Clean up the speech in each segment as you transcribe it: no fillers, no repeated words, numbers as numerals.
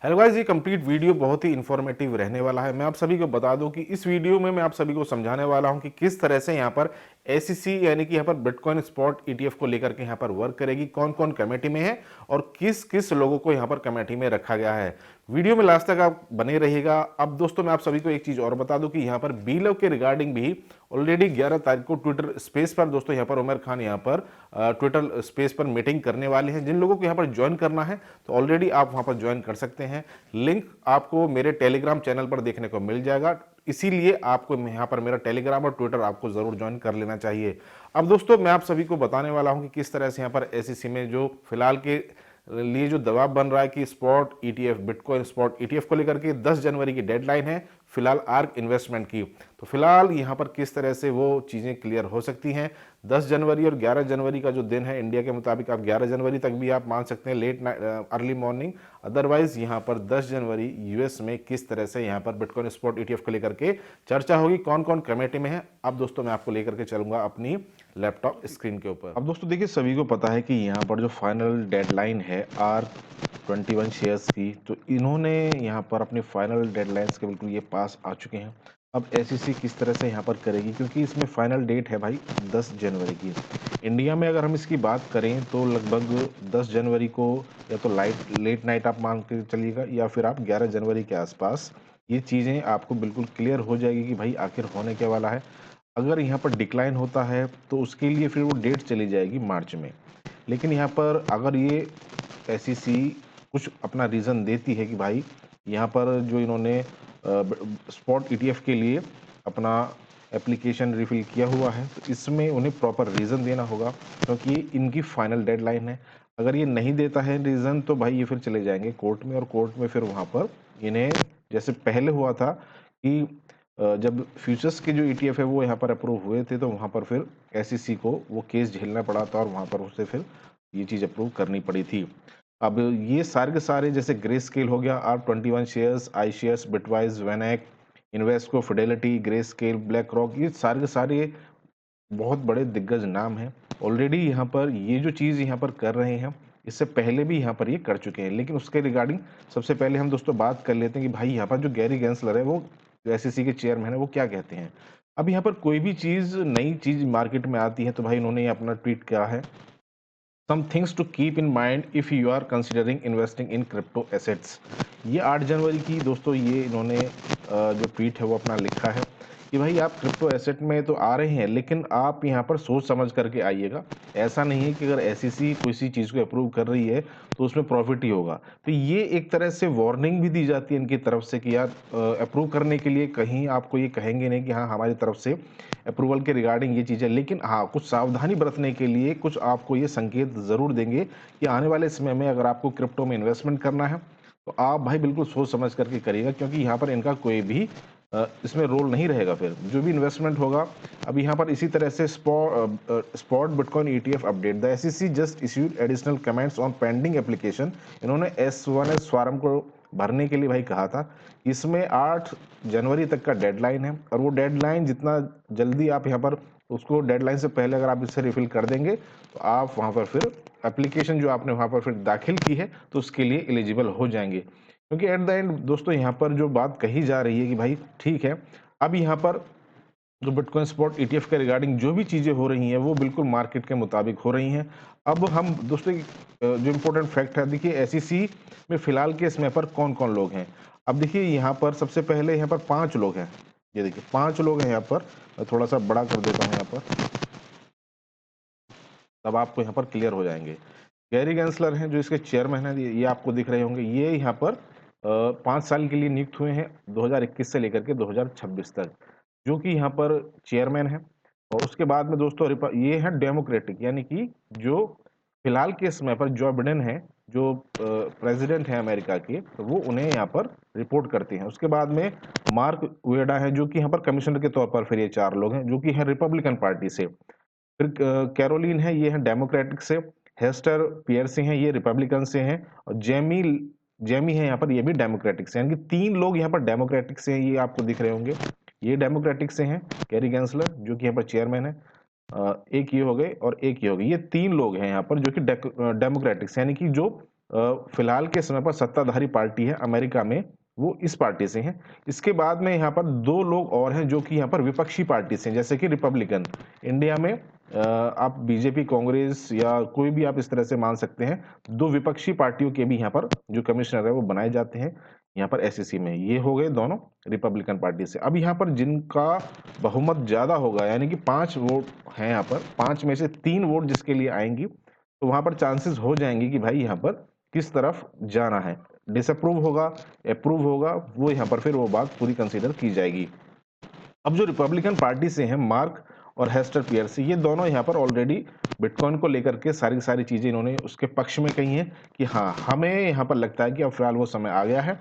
Hello guys, ये complete video बहुत ही informative रहने वाला है। मैं आप सभी को बता दूं कि इस वीडियो में मैं आप सभी को समझाने वाला हूं कि किस तरह से यहां पर एसईसी यानी कि यहां पर बिटकॉइन स्पॉट ईटीएफ को लेकर के यहां पर वर्क करेगी, कौन कौन कमेटी में है और किस किस लोगों को यहां पर कमेटी में रखा गया है। वीडियो में लास्ट तक आप बने रहिएगा। अब दोस्तों मैं आप सभी को एक चीज़ और बता दूं कि यहाँ पर बीलव के रिगार्डिंग भी ऑलरेडी 11 तारीख को ट्विटर स्पेस पर दोस्तों यहाँ पर उमर खान यहाँ पर ट्विटर स्पेस पर मीटिंग करने वाले हैं। जिन लोगों को यहाँ पर ज्वाइन करना है तो ऑलरेडी आप वहाँ पर ज्वाइन कर सकते हैं। लिंक आपको मेरे टेलीग्राम चैनल पर देखने को मिल जाएगा, इसीलिए आपको यहाँ पर मेरा टेलीग्राम और ट्विटर आपको जरूर ज्वाइन कर लेना चाहिए। अब दोस्तों मैं आप सभी को बताने वाला हूँ कि किस तरह से यहाँ पर एसईसी में जो फिलहाल के लिए जो दबाव बन रहा है कि spot ETF bitcoin spot ETF को लेकर के 10 जनवरी की डेडलाइन है फिलहाल आर्क इन्वेस्टमेंट की। तो फिलहाल यहाँ पर किस तरह से वो चीज़ें क्लियर हो सकती हैं। 10 जनवरी और 11 जनवरी का जो दिन है इंडिया के मुताबिक आप 11 जनवरी तक भी आप मान सकते हैं लेट अर्ली मॉर्निंग। अदरवाइज यहाँ पर 10 जनवरी यूएस में किस तरह से यहाँ पर बिटकॉइन स्पॉट ईटीएफ को लेकर के चर्चा होगी, कौन कौन कमेटी में है। अब दोस्तों मैं आपको लेकर के चलूंगा अपनी लैपटॉप स्क्रीन के ऊपर। अब दोस्तों देखिए, सभी को पता है कि यहाँ पर जो फाइनल डेडलाइन है R21 शेयर्स की, तो इन्होंने यहाँ पर अपने फाइनल डेडलाइंस के बिल्कुल ये पास आ चुके हैं। अब एसईसी किस तरह से यहाँ पर करेगी, क्योंकि इसमें फाइनल डेट है भाई 10 जनवरी की। इंडिया में अगर हम इसकी बात करें तो लगभग 10 जनवरी को या तो लेट नाइट आप मान के चलिएगा या फिर आप 11 जनवरी के आसपास ये चीज़ें आपको बिल्कुल क्लियर हो जाएगी कि भाई आखिर होने क्या वाला है। अगर यहाँ पर डिक्लाइन होता है तो उसके लिए फिर वो डेट चली जाएगी मार्च में। लेकिन यहाँ पर अगर ये एसईसी कुछ अपना रीज़न देती है कि भाई यहाँ पर जो इन्होंने स्पॉट ईटीएफ के लिए अपना एप्लीकेशन रिफिल किया हुआ है तो इसमें उन्हें प्रॉपर रीज़न देना होगा, क्योंकि इनकी फाइनल डेडलाइन है। अगर ये नहीं देता है रीज़न तो भाई ये फिर चले जाएंगे कोर्ट में, और कोर्ट में फिर वहाँ पर इन्हें जैसे पहले हुआ था कि जब फ्यूचर्स के जो ईटीएफ है वो यहाँ पर अप्रूव हुए थे तो वहाँ पर फिर एसईसी को वो केस झेलना पड़ा था और वहाँ पर उसे फिर ये चीज़ अप्रूव करनी पड़ी थी। अब ये सारे के सारे जैसे ग्रे स्केल हो गया, R21 shares, iShares, Bitwise, VanEck, Invesco, Fidelity, Grayscale, BlackRock, ये सारे के सारे बहुत बड़े दिग्गज नाम हैं। ऑलरेडी यहाँ पर ये जो चीज़ यहाँ पर कर रहे हैं इससे पहले भी यहाँ पर ये कर चुके हैं। लेकिन उसके रिगार्डिंग सबसे पहले हम दोस्तों बात कर लेते हैं कि भाई यहाँ पर जो गैरी गेंसलर है वो जो एसईसी के चेयरमैन है वो क्या कहते हैं। अब यहाँ पर कोई भी चीज़ नई चीज़ मार्केट में आती है तो भाई इन्होंने ये अपना ट्वीट किया है, some things to keep in mind if you are considering investing in crypto assets. ये 8 जनवरी की दोस्तों ये इन्होंने जो ट्वीट है वो अपना लिखा है कि भाई आप क्रिप्टो एसेट में तो आ रहे हैं लेकिन आप यहाँ पर सोच समझ करके आइएगा। ऐसा नहीं है कि अगर एसईसी किसी चीज़ को अप्रूव कर रही है तो उसमें प्रॉफिट ही होगा। तो ये एक तरह से वार्निंग भी दी जाती है इनकी तरफ से कि यार अप्रूव करने के लिए कहीं आपको ये कहेंगे नहीं कि हाँ हमारी तरफ से अप्रूवल के रिगार्डिंग ये चीज़ें, लेकिन हाँ कुछ सावधानी बरतने के लिए कुछ आपको ये संकेत ज़रूर देंगे कि आने वाले समय में अगर आपको क्रिप्टो में इन्वेस्टमेंट करना है तो आप भाई बिल्कुल सोच समझ करके करिएगा, क्योंकि यहाँ पर इनका कोई भी इसमें रोल नहीं रहेगा। फिर जो भी इन्वेस्टमेंट होगा, अब यहाँ पर इसी तरह से spot bitcoin ETF update, the SEC just issued additional comments on pending application. इन्होंने S1S फॉर्म को भरने के लिए भाई कहा था। इसमें 8 जनवरी तक का डेडलाइन है और वो डेडलाइन जितना जल्दी आप यहाँ पर उसको डेडलाइन से पहले अगर आप इसे रिफिल कर देंगे तो आप वहाँ पर फिर एप्लीकेशन जो आपने वहाँ पर फिर दाखिल की है तो उसके लिए एलिजिबल हो जाएंगे। क्योंकि एट द एंड दोस्तों यहाँ पर जो बात कही जा रही है कि भाई ठीक है, अब यहाँ पर जो बिटकॉइन स्पॉट ईटीएफ के रिगार्डिंग जो भी चीज़ें हो रही हैं वो बिल्कुल मार्केट के मुताबिक हो रही हैं। अब हम दोस्तों जो इम्पोर्टेंट फैक्ट है, देखिए एसईसी में फिलहाल के समय पर कौन कौन लोग हैं। अब देखिए यहाँ पर सबसे पहले यहाँ पर 5 लोग हैं। ये देखिए 5 लोग हैं यहाँ पर, मैं थोड़ा सा बड़ा कर देता हूँ यहाँ पर, तब आपको यहाँ पर क्लियर हो जाएंगे। गैरी गेंसलर हैं जो इसके चेयरमैन हैं, ये आपको दिख रहे होंगे। ये यहाँ पर 5 साल के लिए नियुक्त हुए हैं 2021 से लेकर के 2026 तक, जो कि यहाँ पर चेयरमैन है। और उसके बाद में दोस्तों ये है डेमोक्रेटिक, यानी कि जो फिलहाल के समय पर जो बिडेन है, जो प्रेसिडेंट है अमेरिका के, तो वो उन्हें यहाँ पर रिपोर्ट करते हैं। उसके बाद में मार्क वेडा है जो कि यहाँ पर कमिश्नर के तौर पर, फिर ये 4 लोग हैं जो कि है रिपब्लिकन पार्टी से। फिर कैरोलिन है, ये है डेमोक्रेटिक से। हेस्टर पियर्सी हैं, ये रिपब्लिकन से हैं। और जेमी जेमी है यहाँ पर, ये भी डेमोक्रेटिक से, यानी कि 3 लोग यहाँ पर डेमोक्रेटिक से हैं। ये आपको दिख रहे होंगे, ये डेमोक्रेटिक से हैं, कैरी गेंसलर जो कि यहाँ पर चेयरमैन है। एक ये हो गए और एक ये हो गए, ये 3 लोग हैं यहाँ पर जो कि डेमोक्रेटिक से, यानी कि जो फिलहाल के समय पर सत्ताधारी पार्टी है अमेरिका में, वो इस पार्टी से हैं। इसके बाद में यहाँ पर 2 लोग और हैं जो कि यहाँ पर विपक्षी पार्टी से हैं, जैसे कि रिपब्लिकन। इंडिया में आप बीजेपी, कांग्रेस या कोई भी आप इस तरह से मान सकते हैं, 2 विपक्षी पार्टियों के भी यहाँ पर जो कमिश्नर है वो बनाए जाते हैं यहाँ पर एसईसी में। ये हो गए दोनों रिपब्लिकन पार्टी से। अब यहाँ पर जिनका बहुमत ज़्यादा होगा, यानी कि 5 वोट हैं यहाँ पर, 5 में से 3 वोट जिसके लिए आएँगी, तो वहाँ पर चांसेस हो जाएँगे कि भाई यहाँ पर किस तरफ जाना है। डिसअप्रूव होगा, अप्रूव होगा, वो यहाँ पर फिर वो बात पूरी कंसीडर की जाएगी। अब जो रिपब्लिकन पार्टी से हैं मार्क और हेस्टर पियर्सी, ये दोनों यहाँ पर ऑलरेडी बिटकॉइन को लेकर के सारी की सारी चीज़ें इन्होंने उसके पक्ष में कही हैं कि हाँ, हमें यहाँ पर लगता है कि अब फिलहाल वो समय आ गया है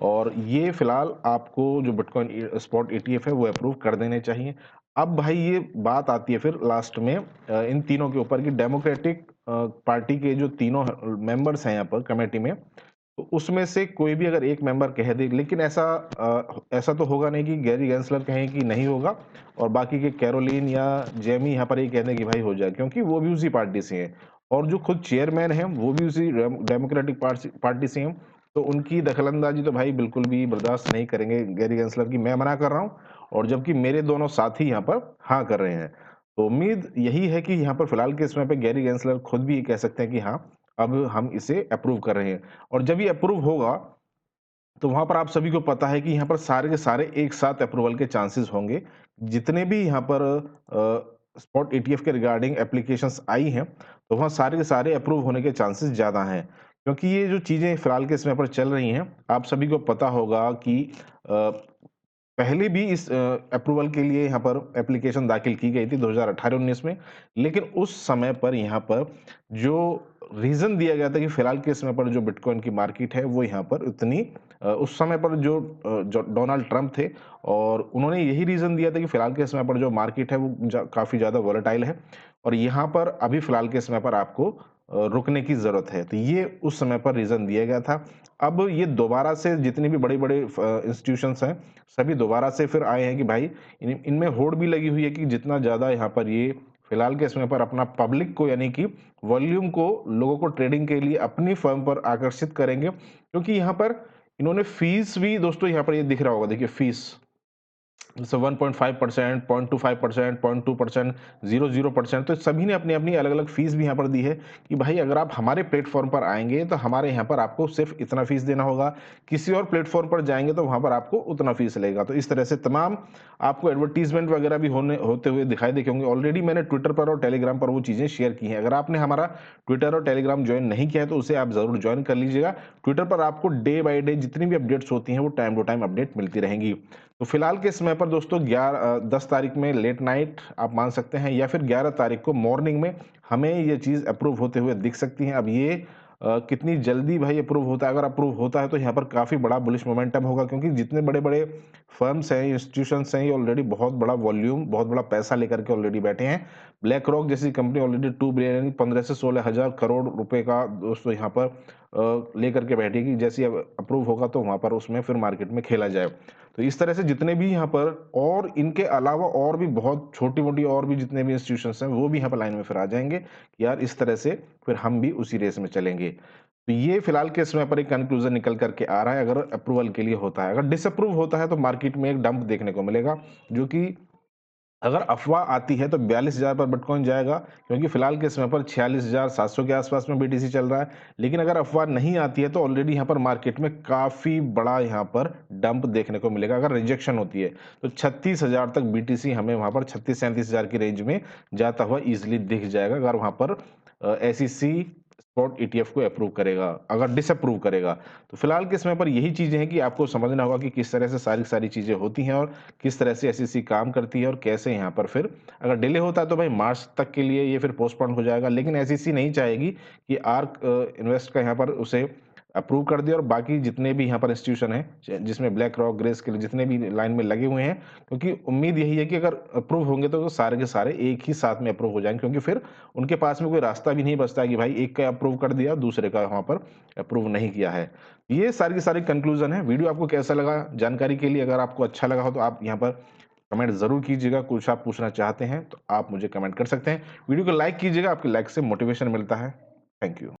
और ये फिलहाल आपको जो बिटकॉइन स्पॉट ईटीएफ है वो अप्रूव कर देने चाहिए। अब भाई ये बात आती है फिर लास्ट में इन तीनों के ऊपर कि डेमोक्रेटिक पार्टी के जो तीनों मेंबर्स हैं यहाँ पर कमेटी में, तो उसमें से कोई भी अगर एक मेंबर कह दे, लेकिन ऐसा तो होगा नहीं कि गैरी गैंसलर कहें कि नहीं होगा और बाकी के कैरोलिन या जेमी यहाँ पर ये कह दें कि भाई हो जाए, क्योंकि वो भी उसी पार्टी से हैं और जो खुद चेयरमैन हैं वो भी उसी डेमोक्रेटिक पार्टी से हैं। तो उनकी दखलंदाजी तो भाई बिल्कुल भी बर्दाश्त नहीं करेंगे गैरी गैंसलर की। मैं मना कर रहा हूँ और जबकि मेरे दोनों साथी यहाँ पर हाँ कर रहे हैं। तो उम्मीद यही है कि यहाँ पर फिलहाल के समय पे गैरी गैंसलर खुद भी ये कह सकते हैं कि हाँ, अब हम इसे अप्रूव कर रहे हैं और जब ये अप्रूव होगा तो वहां पर आप सभी को पता है कि यहाँ पर सारे के सारे एक साथ अप्रूवल के चांसेस होंगे। जितने भी यहाँ पर स्पॉट ईटीएफ के रिगार्डिंग एप्लीकेशंस आई हैं, तो वहाँ सारे के सारे अप्रूव होने के चांसेस ज़्यादा हैं, क्योंकि ये जो चीज़ें फिलहाल के समय पर चल रही हैं, आप सभी को पता होगा कि पहले भी इस अप्रूवल के लिए यहाँ पर एप्लीकेशन दाखिल की गई थी 2018-19 में, लेकिन उस समय पर यहाँ पर जो रीज़न दिया गया था कि फिलहाल के समय पर जो बिटकॉइन की मार्केट है वो यहाँ पर उतनी उस समय पर जो डोनाल्ड ट्रंप थे और उन्होंने यही रीज़न दिया था कि फिलहाल के समय पर जो मार्केट है वो काफ़ी ज़्यादा वॉलेटाइल है और यहाँ पर अभी फिलहाल के समय पर आपको रुकने की ज़रूरत है। तो ये उस समय पर रीज़न दिया गया था। अब ये दोबारा से जितने भी बड़े-बड़े इंस्टीट्यूशंस हैं, सभी दोबारा से फिर आए हैं कि भाई इनमें होड़ भी लगी हुई है कि जितना ज़्यादा यहाँ पर ये फिलहाल के समय पर अपना पब्लिक को, यानी कि वॉल्यूम को, लोगों को ट्रेडिंग के लिए अपनी फर्म पर आकर्षित करेंगे, क्योंकि यहाँ पर इन्होंने फीस भी दोस्तों यहाँ पर ये दिख रहा होगा, देखिए फीस जैसे 1.5%, 0.25%, 0.2%, 0.0%, तो सभी ने अपनी अपनी अलग अलग फीस भी यहाँ पर दी है कि भाई अगर आप हमारे प्लेटफॉर्म पर आएंगे तो हमारे यहाँ पर आपको सिर्फ इतना फीस देना होगा, किसी और प्लेटफॉर्म पर जाएंगे तो वहाँ पर आपको उतना फीस लगेगा। तो इस तरह से तमाम आपको एडवर्टीजमेंट वगैरह भी होते हुए दिखाई देखे होंगे। ऑलरेडी मैंने ट्विटर पर और टेलीग्राम पर वो चीज़ें शेयर की हैं। अगर आपने हमारा ट्विटर और टेलीग्राम ज्वाइन नहीं किया है तो उसे आप ज़रूर ज्वाइन कर लीजिएगा। ट्विटर पर आपको डे बाई डे जितनी भी अपडेट्स होती हैं वो टाइम टू टाइम अपडेट मिलती रहेंगी। तो फिलहाल के समय पर दोस्तों 10 तारीख में लेट नाइट आप मान सकते हैं या फिर 11 तारीख को मॉर्निंग में हमें ये चीज़ अप्रूव होते हुए दिख सकती है। अब ये कितनी जल्दी भाई अप्रूव होता है, अगर अप्रूव होता है तो यहाँ पर काफ़ी बड़ा बुलिश मोमेंटम होगा, क्योंकि जितने बड़े-बड़े फर्म्स हैं, इंस्टीट्यूशंस हैं, ये ऑलरेडी बहुत बड़ा वॉल्यूम, बहुत बड़ा पैसा लेकर के ऑलरेडी बैठे हैं। ब्लैक रॉक जैसी कंपनी ऑलरेडी 2 बिलियन यानी 15 से 16 हज़ार करोड़ रुपए का दोस्तों यहाँ पर लेकर के बैठेगी। जैसे अब अप्रूव होगा तो वहाँ पर उसमें फिर मार्केट में खेला जाए। तो इस तरह से जितने भी यहाँ पर और इनके अलावा और भी बहुत छोटी-मोटी और भी जितने भी इंस्टीट्यूशंस हैं, वो भी यहाँ पर लाइन में फिर आ जाएँगे कि यार इस तरह से फिर हम भी उसी रेस में चलेंगे। तो ये फिलहाल के समय पर एक कंक्लूजन निकल कर के आ रहा है अगर अप्रूवल के लिए होता है। अगर डिसअप्रूव होता है तो मार्केट में एक डंप देखने को मिलेगा, जो कि अगर अफ़वाह आती है तो 42,000 पर बिटकॉइन जाएगा, क्योंकि फिलहाल के समय पर 46,700 के आसपास में बीटीसी चल रहा है। लेकिन अगर अफ़वाह नहीं आती है तो ऑलरेडी यहाँ पर मार्केट में काफ़ी बड़ा यहाँ पर डंप देखने को मिलेगा। अगर रिजेक्शन होती है तो 36,000 तक बीटीसी हमें वहाँ पर 36-37,000 की रेंज में जाता हुआ ईज़िली दिख जाएगा, अगर वहाँ पर एसईसी स्पॉट ईटीएफ को अप्रूव करेगा। अगर डिसअप्रूव करेगा तो फिलहाल के समय पर यही चीज़ें हैं कि आपको समझना होगा कि किस तरह से सारी चीज़ें होती हैं और किस तरह से एसईसी काम करती है और कैसे यहाँ पर फिर अगर डिले होता है तो भाई मार्च तक के लिए ये फिर पोस्टपोन हो जाएगा। लेकिन एसईसी नहीं चाहेगी कि आर्क इन्वेस्ट का यहाँ पर उसे अप्रूव कर दिया और बाकी जितने भी यहाँ पर इंस्टीट्यूशन हैं जिसमें ब्लैक रॉक, ग्रेस्केल जितने भी लाइन में लगे हुए हैं, क्योंकि उम्मीद यही है कि अगर अप्रूव होंगे तो सारे के सारे एक ही साथ में अप्रूव हो जाएंगे, क्योंकि फिर उनके पास में कोई रास्ता भी नहीं बचता है कि भाई एक का अप्रूव कर दिया दूसरे का वहाँ पर अप्रूव नहीं किया है। ये सारी की सारी कंक्लूजन है। वीडियो आपको कैसा लगा जानकारी के लिए अगर आपको अच्छा लगा हो तो आप यहाँ पर कमेंट ज़रूर कीजिएगा। कुछ आप पूछना चाहते हैं तो आप मुझे कमेंट कर सकते हैं। वीडियो को लाइक कीजिएगा, आपके लाइक से मोटिवेशन मिलता है। Thank you.